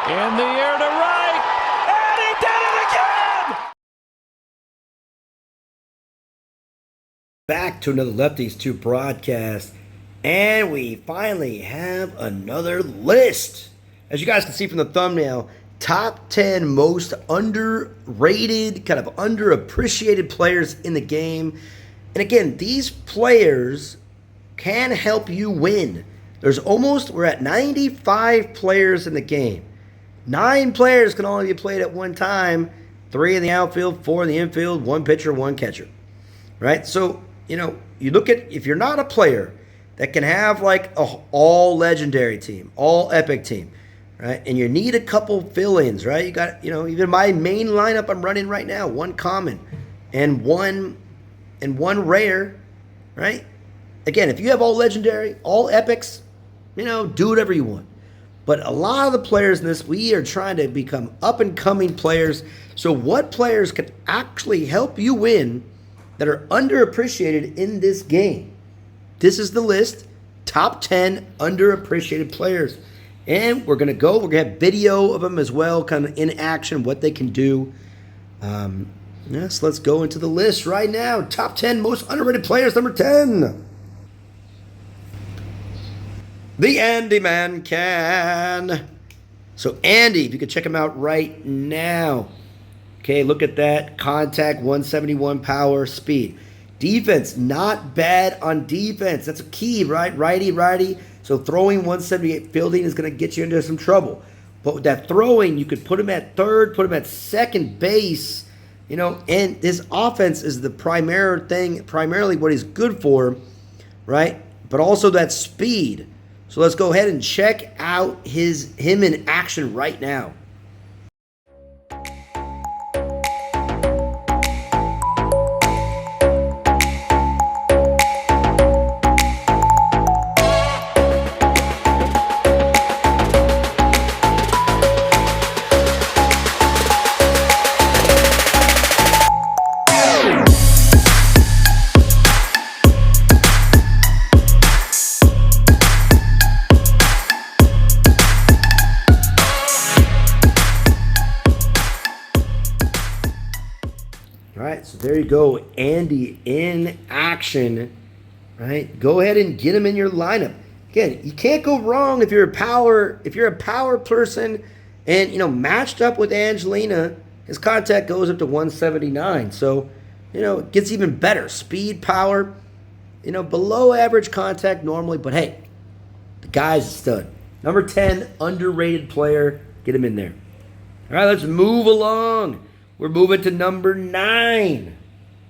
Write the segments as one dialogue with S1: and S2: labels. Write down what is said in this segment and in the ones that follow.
S1: In the air to right, and he did it again!
S2: Back to another Lefties 2 broadcast, and we finally have another list. As you guys can see from the thumbnail, top 10 most underrated, kind of underappreciated players in the game. And again, these players can help you win. We're at 95 players in the game. 9 players can only be played at one time. 3 in the outfield, 4 in the infield, 1 pitcher, 1 catcher. Right? So, you look at, if you're not a player that can have like a all legendary team, all epic team, right? And you need a couple fill-ins, right? You got, even my main lineup I'm running right now, 1 common and one rare, right? Again, if you have all legendary, all epics, do whatever you want. But a lot of the players in this, we are trying to become up-and-coming players. So what players can actually help you win that are underappreciated in this game? This is the list, top 10 underappreciated players. And we're going to have video of them as well, kind of in action, what they can do. Yes, let's go into the list right now. Top 10 most underrated players, number 10. The Andy Man can. So Andy, if you could check him out right now. Okay, look at that. Contact, 171 power, speed. Defense, not bad on defense. That's a key, right? Righty. So throwing 178, fielding is going to get you into some trouble. But with that throwing, you could put him at third, put him at second base, and his offense is the primarily what he's good for, right? But also that speed. So let's go ahead and check out him in action right now. All right, so there you go, Andy in action, right? Go ahead and get him in your lineup. Again, you can't go wrong if you're a power person and, matched up with Angelina, his contact goes up to 179. So, it gets even better. Speed, power, below average contact normally, but hey, the guy's a stud. Number 10, underrated player. Get him in there. All right, let's move along. We're moving to number 9.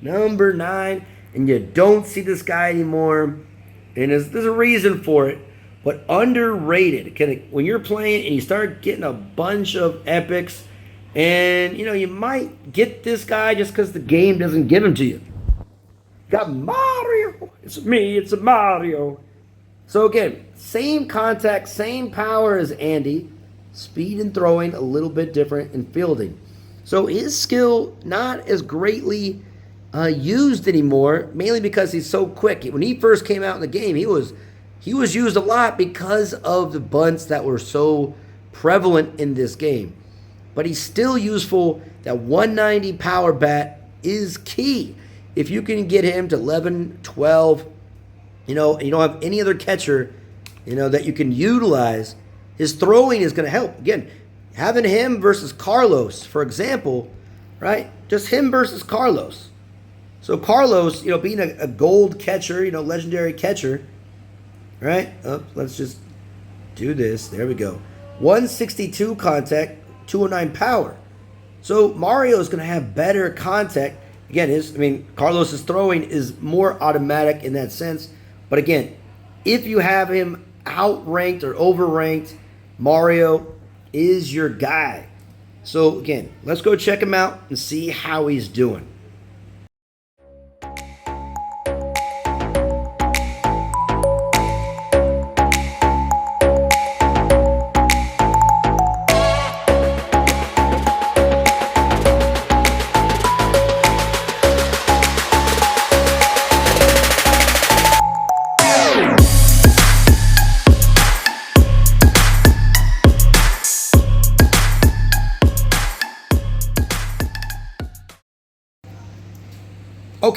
S2: Number 9. And you don't see this guy anymore. And there's a reason for it. But underrated. When you're playing and you start getting a bunch of epics, and, you might get this guy just because the game doesn't give him to you. Got Mario. It's me. It's a Mario. So, again, same contact, same power as Andy. Speed and throwing a little bit different in fielding. So his skill not as greatly used anymore, mainly because he's so quick. When he first came out in the game, he was used a lot because of the bunts that were so prevalent in this game. But he's still useful. That 190 power bat is key. If you can get him to 11, 12, and you don't have any other catcher, that you can utilize, his throwing is going to help. Again, having him versus Carlos, for example, right? Just him versus Carlos. So Carlos, being a gold catcher, legendary catcher, right? Let's just do this. There we go. 162 contact, 209 power. So Mario is going to have better contact. Again, Carlos's throwing is more automatic in that sense. But again, if you have him outranked or overranked, Mario is your guy. So again, let's go check him out and see how he's doing.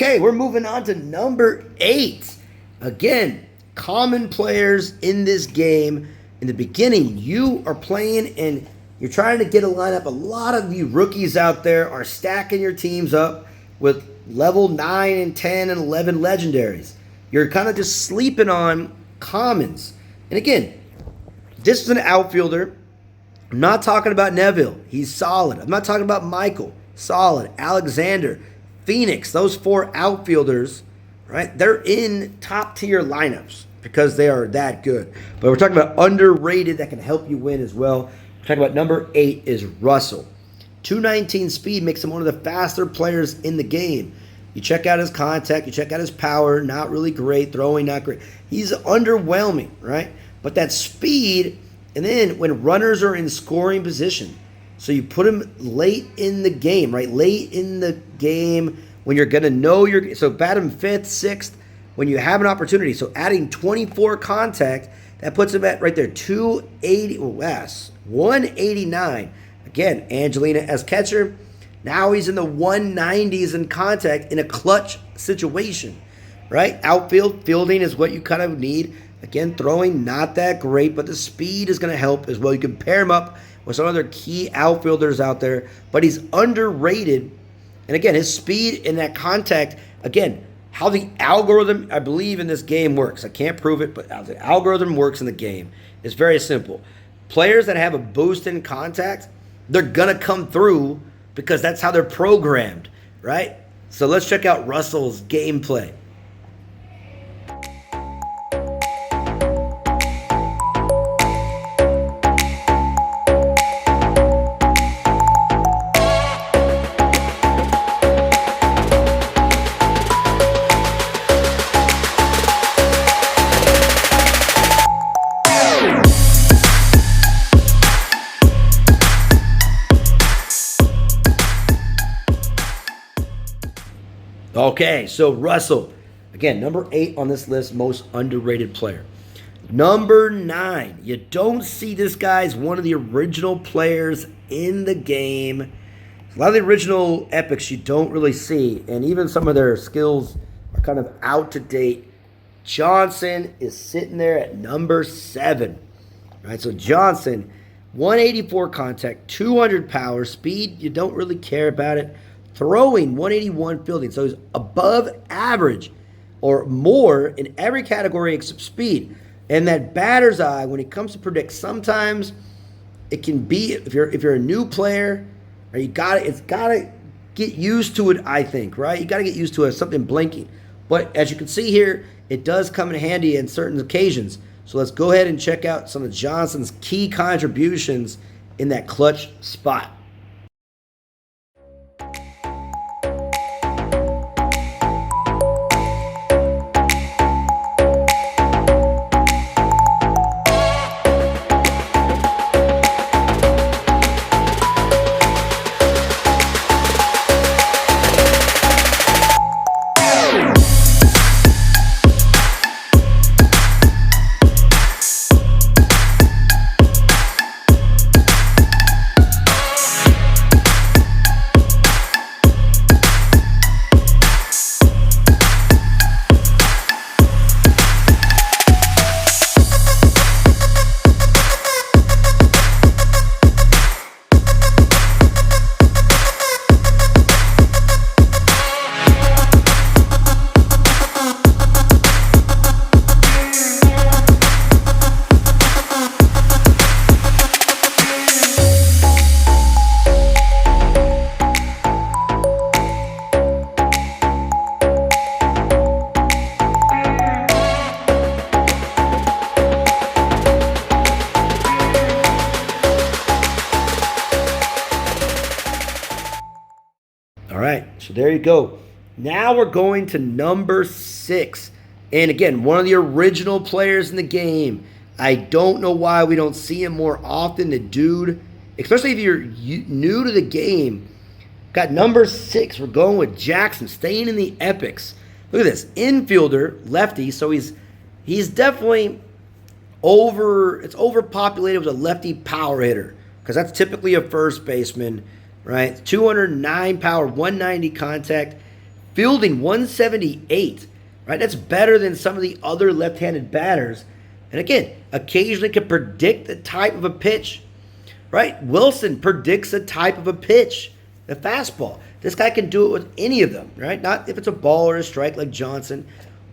S2: Okay, we're moving on to number 8. Again, common players in this game. In the beginning, you are playing and you're trying to get a lineup. A lot of you rookies out there are stacking your teams up with level 9 and 10 and 11 legendaries. You're kind of just sleeping on commons. And again, this is an outfielder. I'm not talking about Neville. He's solid. I'm not talking about Michael. Solid. Alexander. Phoenix. Those 4 outfielders, right? They're in top tier lineups because they are that good. But we're talking about underrated that can help you win as well. We're talking about number 8 is Russell. 219 speed makes him one of the faster players in the game. You check out his contact, you check out his power, not really great, throwing not great. He's underwhelming, right? But that speed, and then when runners are in scoring position, so you put him late in the game, right? Late in the game when you're going to know you're, so bat him 5th, 6th, when you have an opportunity. So adding 24 contact, that puts him at right there, 280, yes, 189. Again, Angelina as catcher. Now he's in the 190s in contact in a clutch situation, right? Outfield fielding is what you kind of need. Again, throwing not that great, but the speed is going to help as well. You can pair him up with some other key outfielders out there, but he's underrated. And again, his speed and that contact, again, how the algorithm, I believe, in this game works. I can't prove it, but how the algorithm works in the game is very simple. Players that have a boost in contact, they're going to come through because that's how they're programmed, right? So let's check out Russell's gameplay. Okay, so Russell, again, number 8 on this list, most underrated player. Number 9, you don't see this guy as one of the original players in the game. A lot of the original epics you don't really see, and even some of their skills are kind of out to date. Johnson is sitting there at number 7. All right, so Johnson, 184 contact, 200 power, speed, you don't really care about it. Throwing, 181 fielding. So he's above average or more in every category except speed. And that batter's eye, when it comes to predict, sometimes it can be, if you're a new player, or it's gotta get used to it, I think, right? You gotta get used to it, something blinking. But as you can see here, it does come in handy in certain occasions. So let's go ahead and check out some of Johnson's key contributions in that clutch spot. All right, so there you go. Now we're going to number 6. And again, one of the original players in the game. I don't know why we don't see him more often. The dude, especially if you're new to the game, got number 6. We're going with Jackson, staying in the epics. Look at this, infielder, lefty. So he's definitely it's overpopulated with a lefty power hitter because that's typically a first baseman, right? 209 power, 190 contact, Fielding 178, right? That's better than some of the other left-handed batters. And again, occasionally can predict the type of a pitch, right? Wilson predicts the type of a pitch, the fastball. This guy can do it with any of them, right? Not if it's a ball or a strike like Johnson.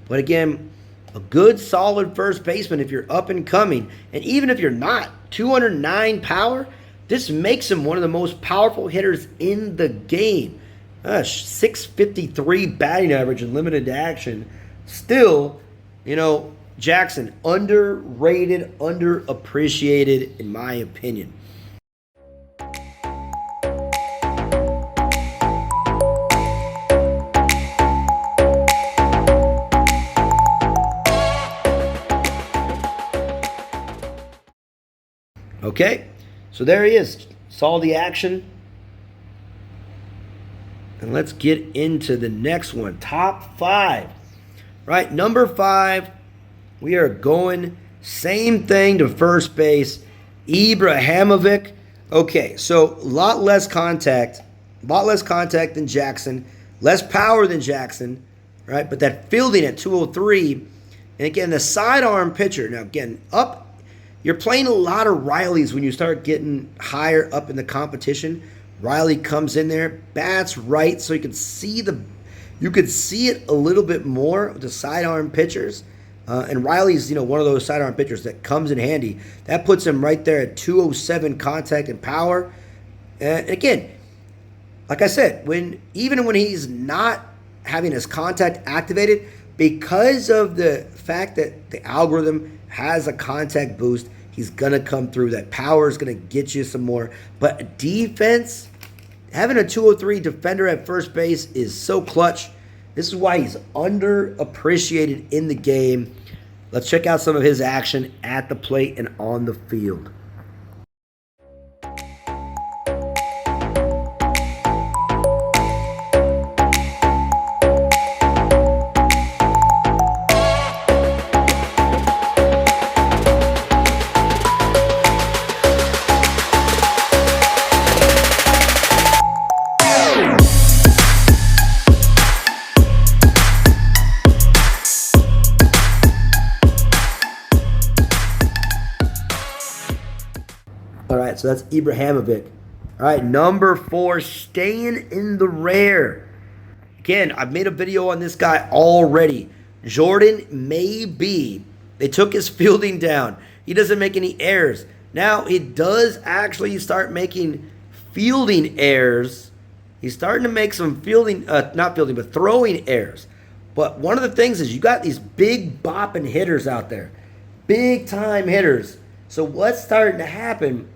S2: But again, a good, solid first baseman if you're up and coming. And even if you're not, 209 power, this makes him one of the most powerful hitters in the game. 653 batting average and limited action. Still, Jackson, underrated, underappreciated, in my opinion. Okay, so there he is. Saw the action. And let's get into the next one. Top 5. Right, number 5. We are going same thing to first base. Ibrahimovic. Okay, so a lot less contact than Jackson. Less power than Jackson. Right, but that fielding at 203. And again, the sidearm pitcher. Now, again, you're playing a lot of Rileys when you start getting higher up in the competition. Riley comes in there, bats right, so you can see it a little bit more with the sidearm pitchers. And Riley's, one of those sidearm pitchers that comes in handy. That puts him right there at 207 contact and power. And again, like I said, even when he's not having his contact activated, because of the fact that the algorithm has a contact boost, he's going to come through. That power is going to get you some more. But defense, having a 203 defender at first base is so clutch. This is why he's underappreciated in the game. Let's check out some of his action at the plate and on the field. All right, so that's Ibrahimovic. All right, number 4, staying in the rare. Again, I've made a video on this guy already. Jordan Maybe. They took his fielding down. He doesn't make any errors. Now, he does actually start making fielding errors. He's starting to make some throwing errors. But one of the things is you got these big bopping hitters out there. Big time hitters. So what's starting to happen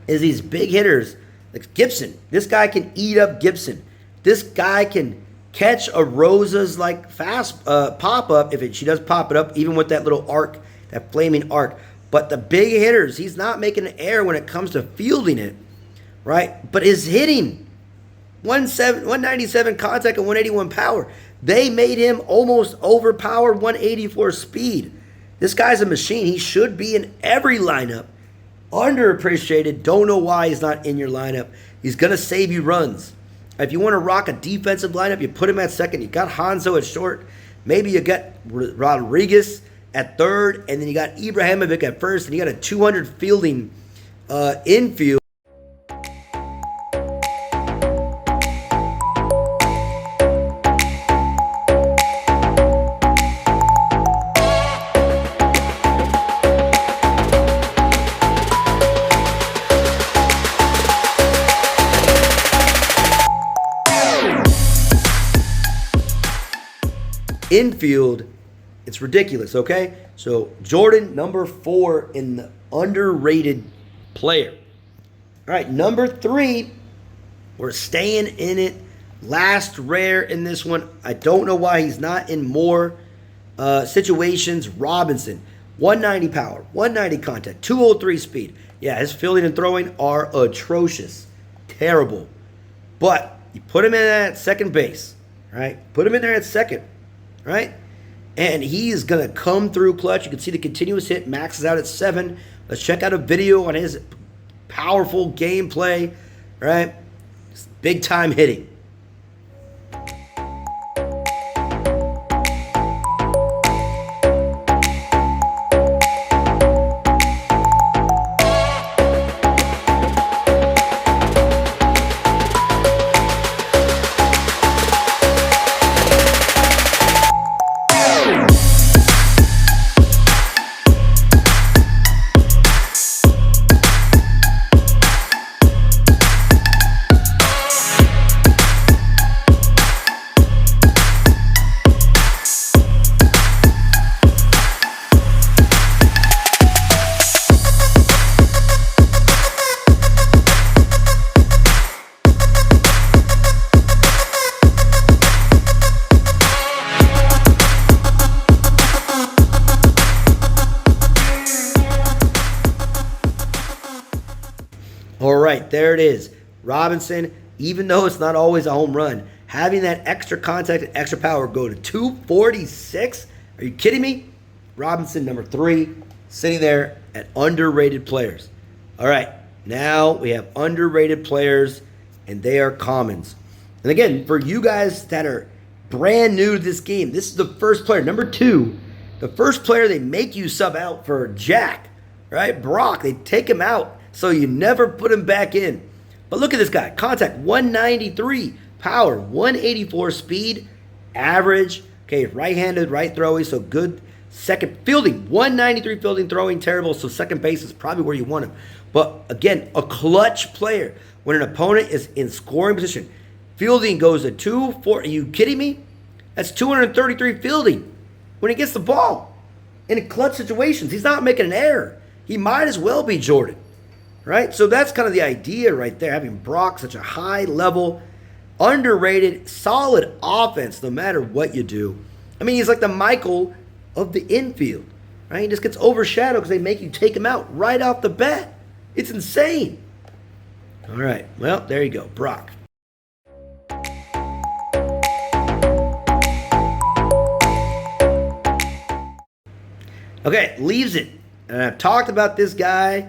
S2: is these big hitters, like Gibson. This guy can eat up Gibson. This guy can catch a Rosa's like fast pop-up, if she does pop it up, even with that little arc, that flaming arc. But the big hitters, he's not making an error when it comes to fielding it, right? But his hitting, 197 contact and 181 power. They made him almost overpowered 184 speed. This guy's a machine. He should be in every lineup. Underappreciated. Don't know why he's not in your lineup. He's going to save you runs. If you want to rock a defensive lineup, you put him at second. You got Hanzo at short. Maybe you got Rodriguez at third. And then you got Ibrahimovic at first. And you got a 200 fielding infield. Infield, it's ridiculous, okay? So Jordan, number 4 in the underrated player. All right, number 3, we're staying in it. Last rare in this one. I don't know why he's not in more situations. Robinson, 190 power, 190 contact, 203 speed. Yeah, his fielding and throwing are atrocious. Terrible. But you put him in at second base, right? Put him in there at second. Right? And he's going to come through clutch. You can see the continuous hit maxes out at 7. Let's check out a video on his powerful gameplay. Right? Big time hitting. All right, there it is. Robinson, even though it's not always a home run, having that extra contact and extra power go to 246? Are you kidding me? Robinson, number 3, sitting there at underrated players. All right, now we have underrated players, and they are commons. And again, for you guys that are brand new to this game, this is the first player. Number 2, the first player they make you sub out for Jack, right? Brock, they take him out, so you never put him back in. But look at this guy. Contact 193, power 184, speed, average. Okay, right-handed, right throwing, so good. Second fielding, 193 fielding, throwing terrible, so second base is probably where you want him. But again, a clutch player. When an opponent is in scoring position, fielding goes to 240. Are you kidding me? That's 233 fielding when he gets the ball. In clutch situations, he's not making an error. He might as well be Jordan, right? So that's kind of the idea right there, having Brock, such a high level, underrated, solid offense no matter what you do. I mean, he's like the Michael of the infield, right? He just gets overshadowed because they make you take him out right off the bat. It's insane. All right, well, there you go, Brock. Okay, leaves it. And I've talked about this guy,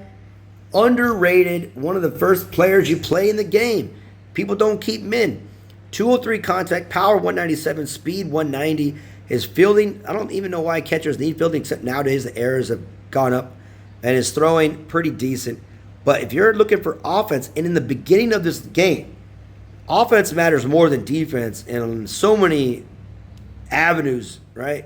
S2: underrated, one of the first players you play in the game. People don't keep him in. 203 contact, power 197, speed 190. His fielding, I don't even know why catchers need fielding, except nowadays the errors have gone up. And his throwing, pretty decent. But if you're looking for offense, and in the beginning of this game, offense matters more than defense in so many avenues, right?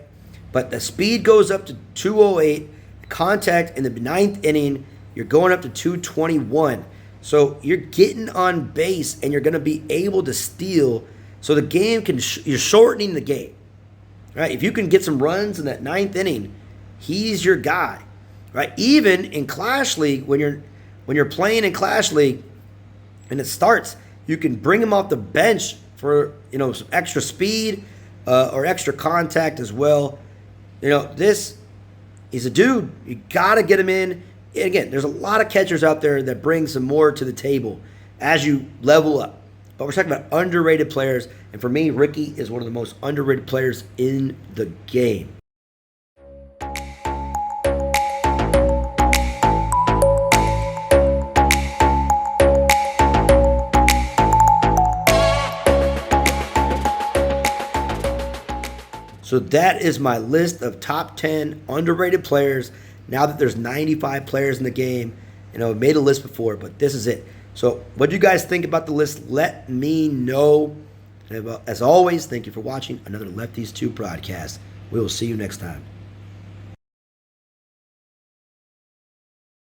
S2: But the speed goes up to 208. Contact in the 9th inning, you're going up to 221. So you're getting on base, and you're going to be able to steal. So the game can, you're shortening the game. Right? If you can get some runs in that 9th inning, he's your guy. Right? Even in Clash League, when you're playing in Clash League and it starts, you can bring him off the bench for some extra speed or extra contact as well. This is a dude. You gotta get him in. And again, there's a lot of catchers out there that bring some more to the table as you level up. But we're talking about underrated players, and for me, Ricky is one of the most underrated players in the game. So that is my list of top 10 underrated players. Now that there's 95 players in the game, I made a list before, but this is it. So what do you guys think about the list? Let me know. And as always, thank you for watching another Lefties 2 broadcast. We will see you next time.